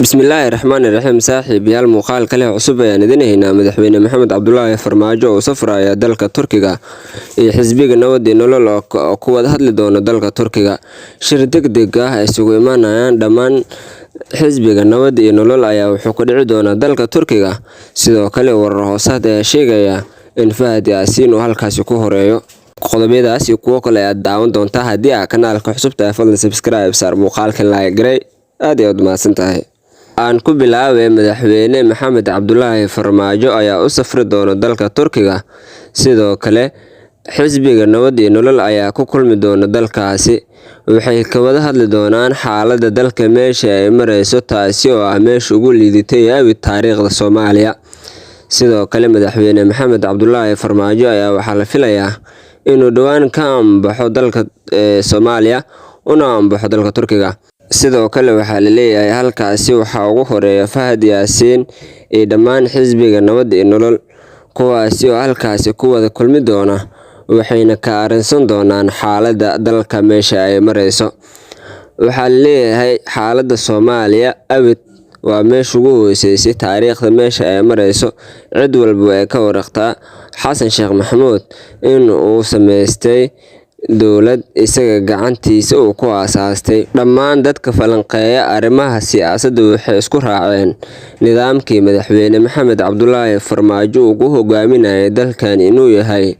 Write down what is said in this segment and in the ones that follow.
Bismillaahi Raxmaani Raxiim saaxiibayaal muuqaal kale cusub ayaan idin haynaa madaxweyne Maxamed Cabdullaahi Farmaajo oo safraya dalka Turkiga iyo xisbiga Nabad iyo Nolol oo ku wada hadli doona dalka Turkiga. Shir degdeg ah ay isugu imaanayaan dhammaan xisbiga Nabad iyo Nolol ayaa wuxuu ka dhici doonaa dalka Turkiga. Sidoo kale warar hoosaad ayaa sheegaya in Fahad Yaasiin uu halkaasi ku horeeyo. Qodobbadaas iyo kuwo kale aad daawan doontaa haddii aad kanaalka cusub tahay fadlan subscribe saar muuqaalkan like garay aad iyo aad mahadsantahay. Aan ku bilaabay madaxweyne Maxamed Cabdullaahi Farmaajo ayaa u safri doona dalka Turkiga. Sidoo kale xisbiga Nabad iyo Nolol ayaa ku kulmi doona dalkaasi. Waxay ka wada hadli doonaan xaaladda dalka meesha ay marayso taasi oo ah meesha ugu liidatay abid taariikhda Soomaaliya. Sidoo kale madaxweyne Maxamed Cabdullaahi Farmaajo ayaa waxaa la filayaa inuu dhowaan ka ambaxo dalka Soomaaliya una ambaxo dalka Turkiga. Sidoo kale waxaa la leeyahay halkaasi waxaa ugu horeeya Fahad Yaasiin iyo dhammaan xisbiga Nabad iyo Nolol kuwaasi oo halkaasi ku wada kulmi doona waxayna ka arrinsan doonaan xaaladda dalka meesha ay marayso. Waxaa la leeyahay xaaladda Soomaaliya abid waa meesha ugu hooseysay taariikhda meesha ay marayso. Cid walba way ka warqabtaa Xasan Sheekh Maxamuud in uu sameystay dowlad isaga gacantiisa uu ku aasaastay. Dhammaan dadka falanqeeya arrimaha siyaasadda waxay isku raaceen nidaamkii madaxweyne Maxamed Cabdullaahi Farmaajo uu ku hogaaminayay dalkan inuu yahay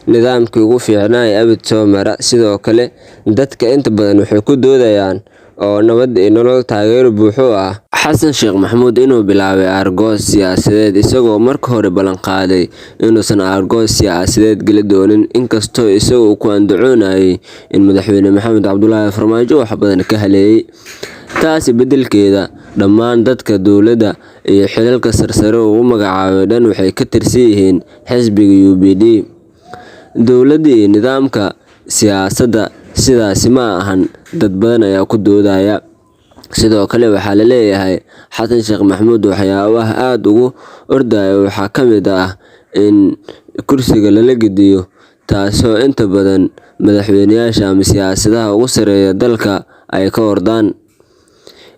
nidaamkii ugu fiicnaa abid soo mara. Sidoo kale dadka inta badan waxay ku doodayaan oo Nabad iyo Nolol taageero buuxo ah Xasan Sheekh Maxamuud inuu bilaabay argos siyaasadeed isagoo marka hore ballan qaaday inuusan argos siyaasadeed geli doonin, inkastoo isagu ku andacoonayay in madaxweyne Maxamed Cabdullaahi Farmaajo wax badan ka haleeyay. Taasi beddelkeeda dhammaan dadka dowladda iyo xilalka sarsare ugu magacaabay dhan waxay ka tirsan yihiin xisbiga UPD. Dowladda iyo nidaamka siyaasadda sidaasi ma ahan, dad badan ayaa ku doodaya. Sidoo kale waxaa la leeyahay Xasan Sheekh Maxamuud waxyaabaha aad ugu ordaya waxaa ka mid ah in kursiga lala gediyo, taasoo inta badan madaxweynayaasha ama siyaasadaha ugu sarreeya dalka ay ka ordaan.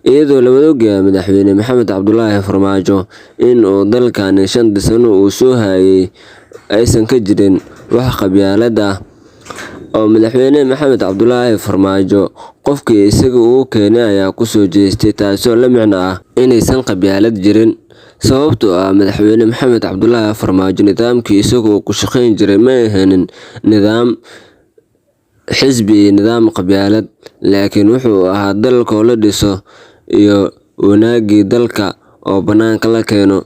Iyadoo la wada ogyahay madaxweyne Maxamed Cabdullaahi Farmaajo in uu dalkan 5 sano uu soo hayay aysan ka jirin wax qabyaalad ah oo madaxweyne Maxamed Cabdullaahi Farmaajo qofkii isaga uu keenay ayaa ku soo jeestay, taasoo la micno ah inaysan qabyaalad jirin. Sababtoo ah madaxweyne Maxamed Cabdullaahi Farmaajo nidaamkii isagu ku shaqayn jiray ma ahayn nidaam xisbi iyo nidaam qabyaalad, laakiin wuxuu ahaa dalka oo la dhiso iyo wanaagii dalka oo bannaanka la keeno.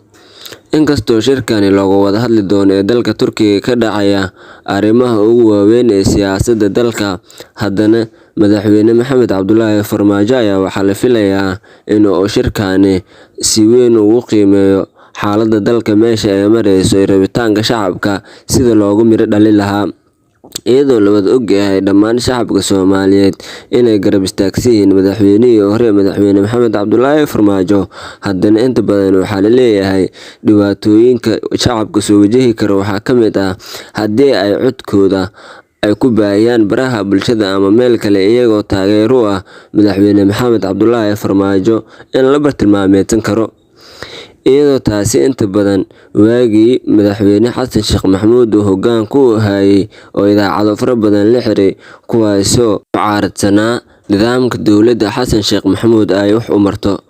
Inkastoo shirkani looga wada hadli doono ee dalka Turkiga ka dhacaya arrimaha ugu waaweyn ee siyaasadda dalka, haddana madaxweyne Maxamed Cabdullaahi Farmaajo ayaa waxaa la filayaa in uu shirkani si weyn ugu qiimeeyo xaaladda dalka meesha ay marayso iyo rabitaanka shacabka sida loogu miro dhalin lahaa. Iyadoo la wada ogyahay dhammaan shacabka Soomaaliyeed inay garab istaagsan yihiin madaxweynihii hore madaxweyne Maxamed Cabdullaahi Farmaajo, haddana inta badan waxaa la leeyahay dhibaatooyinka shacabka soo wajihi kara waxaa ka mid ah haddii ay codkooda ay ku baahiyaan baraha bulshada ama meel kale iyagoo taageero u ah madaxweyne Maxamed Cabdullaahi Farmaajo in la bartilmaameedsan karo. Iyadoo taasi inta badan waagii madaxweyne Xasan Sheekh Maxamuud uu hoggaanka u hayay oo idaacado fara badan la xiray kuwaasoo mucaaradsanaa nidaamka dowladda Xasan Sheekh Maxamuud ay wax u marto.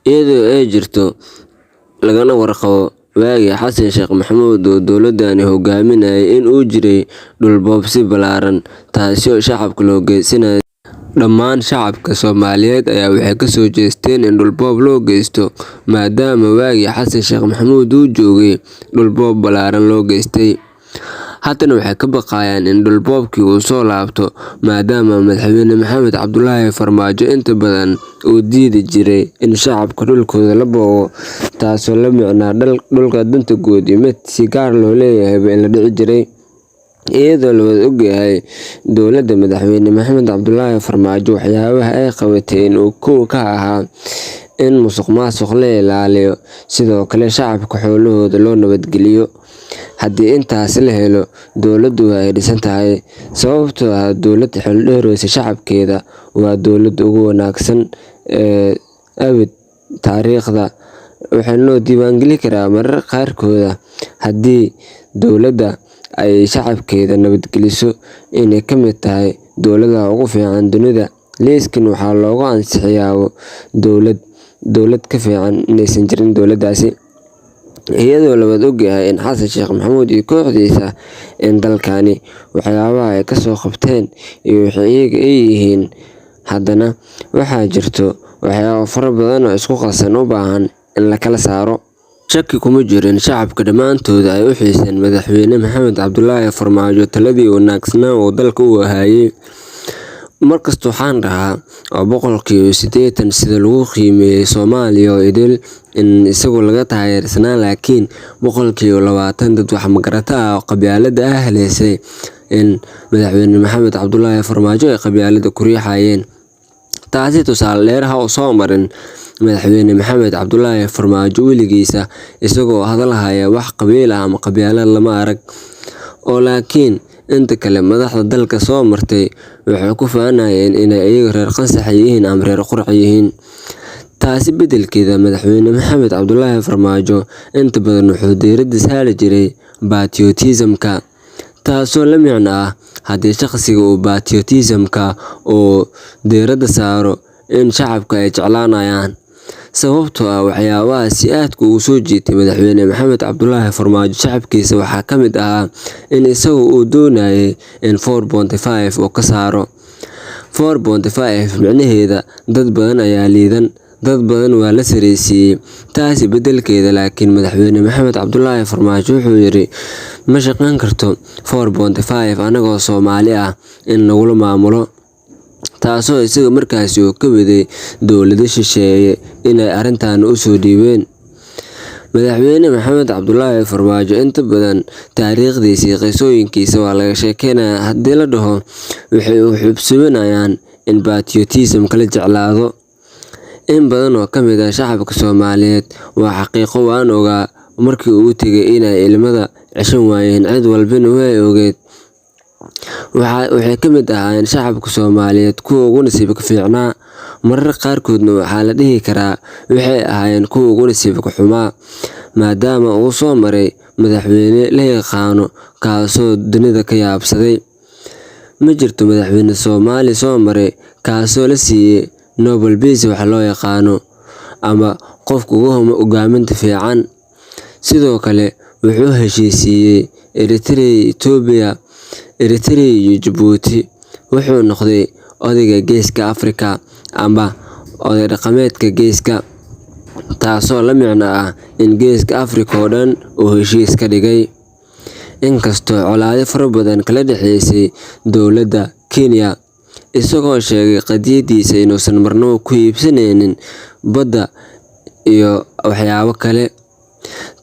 Iyadoo ay jirto lagana warqabo waagii Xasan Sheekh Maxamuud oo dowladdani hogaaminayay in uu jiray dhul boobsi ballaaran taasi oo shacabka loo geysanayay. Dhammaan shacabka Soomaaliyeed ayaa waxay ka soo jeesteen in dhul boob loo geysto maadaama waagii Xasan Sheekh Maxamuud uu joogay dhul boob ballaaran loo geystay. Haddana waxay ka baqayaan in dhul boobkii uu soo laabto maadaama madaxweyne Maxamed Cabdullaahi Farmaajo inta badan uu diidi jiray in shacabka dhulkooda la boobo, taasoo la micno ah dhulka danta guud iyo mid si gaar loo leeyahayba in la dhici jiray. Iyadoo la wada ogyahay dowladda madaxweyne Maxamed Cabdullaahi Farmaajo waxyaabaha ay qabatay in uu kow ka ahaa in musuqmaasuq la ilaaliyo, sidoo kale shacabka xoolahooda loo nabadgeliyo. Haddii intaas la helo, dowladdu way dhisan tahay, sababtoo ah dowlad xildheeraysa shacabkeeda waa dowladda ugu wanaagsan ee abid taariikhda waxaana loo diiwaangelin karaa mararka qaarkood haddii dowladda ay shacabkeeda nabadgeliso inay ka mid tahay dowladaha ugu fiican dunida. Liiskan waxaa loogu ansixiyaa dowlad ka fiican inaysan jirin dowladdaasi, iyadoo la wada ogyahay in Xasan Sheekh Maxamuud iyo kooxdiisa in dalkani waxyaabaha ay kasoo qabteen iyo waxa iyaga ay yihiin. Haddana waxaa jirto waxyaabo fara badan oo isku qasan u baahan in la kala saaro. Shaki kuma jiro in shacabka dhammaantood ay u xiiseen madaxweyne Maxamed Cabdulaahi Farmaajo taladii wanaagsanaa oo dalka u hayay. Markasta waxaan dhahaa oo 80% sida lagu qiimeeyay Soomaaliya oo idil in isagu laga taageersanaa, laakiin 20% dad wax magarata ah oo qabyaalada ah haleesay in madaxweyne Maxamed Cabdulaahi Farmaajo ay qabyaalada ku riixayeen. Taasi tusaale dheer ah oo soo marin madaxweyne Maxamed Cabdulaahi Farmaajo weligiisa isagoo hadalhaya wax qabiil ah ama qabyaalad lama arag, oo laakiin inta kale madaxda dalka soo martay waxay ku faanayeen inay iyaga reer qansax yihiin ama reer qurux yihiin. Taasi beddelkeeda madaxweyne Maxamed Cabdulaahi Farmaajo inta badan wuxuu diiradda saari jiray patriotism-ka, taasoo la micno ah haddii shaqsiga uu patriotism-ka uu diiradda saaro in shacabka ay jeclaanayaan. Sababtoo ah waxyaabaha si aadka ugu soo jiitay madaxweyne Maxamed Cabdulaahi Farmaajo shacabkiisa waxaa ka mid ahaa in isagu uu doonayay in 4.5 uu ka saaro. 4.5 micnaheeda dad badan ayaa liidan, dad badan waa la sareysiiyay. Taasi beddelkeeda laakiin madaxweyne Maxamed Cabdulaahi Farmaajo wuxuu yiri ma shaqayn karto 4.5 anagoo Soomaali ah in nagula maamulo, taasoo isaga markaasi uu ka waday dowlado shisheeye inay arrintan u soo dhiibeen. Madaxweyne Maxamed Cabdulaahi Farmaajo inta badan taariikhdiisa iyo qisooyinkiisa waa laga sheekeynayaa haddii la dhaho waxay u xubsuubinayaan in patriotism kala jeclaado. In badan oo ka mid ah shacabka Soomaaliyeed waa xaqiiqo waan ogaa markii uu tegay inay ilmada ceshan waayeen, cid walbana way ogeyd. Waxay ka mid ahaayeen shacabka Soomaaliyeed kuwa ugu nasiibka fiicnaa, mararka qaarkoodna waxaa la dhihi karaa waxay ahaayeen kuwa ugu nasiibka xumaa, maadaama uu soo maray madaxweyne la yaqaano kaasoo dunida ka yaabsaday. Ma jirto madaxweyne Soomaali soo maray kaasoo la siiyay Nobel Peace wax loo yaqaano ama qofka ugu hogaaminta fiican. Sidoo kale wuxuu heshiisiiyay Eritrea iyo Djibouti, wuxuu noqday odayga Geeska Afrika ama oday dhaqameedka Geeska, taasoo la micno ah in Geeska Afrika oo dhan uu heshiis ka dhigay. Inkastoo colaado fara badan kala dhexeysay dowladda Kenya, isagoo sheegay qadiyadiisa inuusan marnaba ku iibsanaynin badda iyo waxyaabo kale.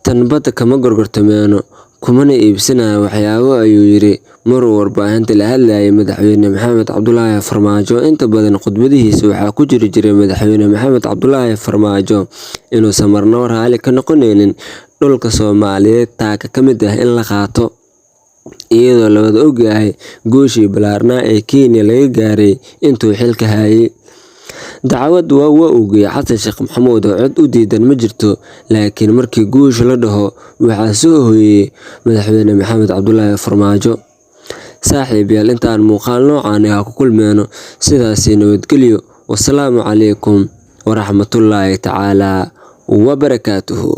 Tan badda kama gorgortamayno, kumana iibsanayo waxyaabo ayuu yiri mar uu warbaahinta la hadlayay madaxweyne Maxamed Cabdulaahi Farmaajo. Inta badan khudbadihiisa waxaa ku jiri jiray madaxweyne Maxamed Cabdulaahi Farmaajo inuusan marnaba raalli ka noqonaynin dhulka Soomaaliyeed taaka ka mid ah in la qaato, iyadoo la wada ogyahay guushii ballaarnaa ee Kenya laga gaaray intuu xilka hayay. Dacwad waa oogay Xasan Sheekh Maxamuud oo cod u diidan ma jirto, laakiin markii guusha la dhaho waxaa soo hooyay madaxweyne Maxamed Cabdulaahi Farmaajo. Saaxiibayaal, intaan muuqaal noocan ah ku kulmeyno, sidaas nabadgelyo. Wassalaamu calaykum waraxmatullaahi tacaala wabarakaatuhu.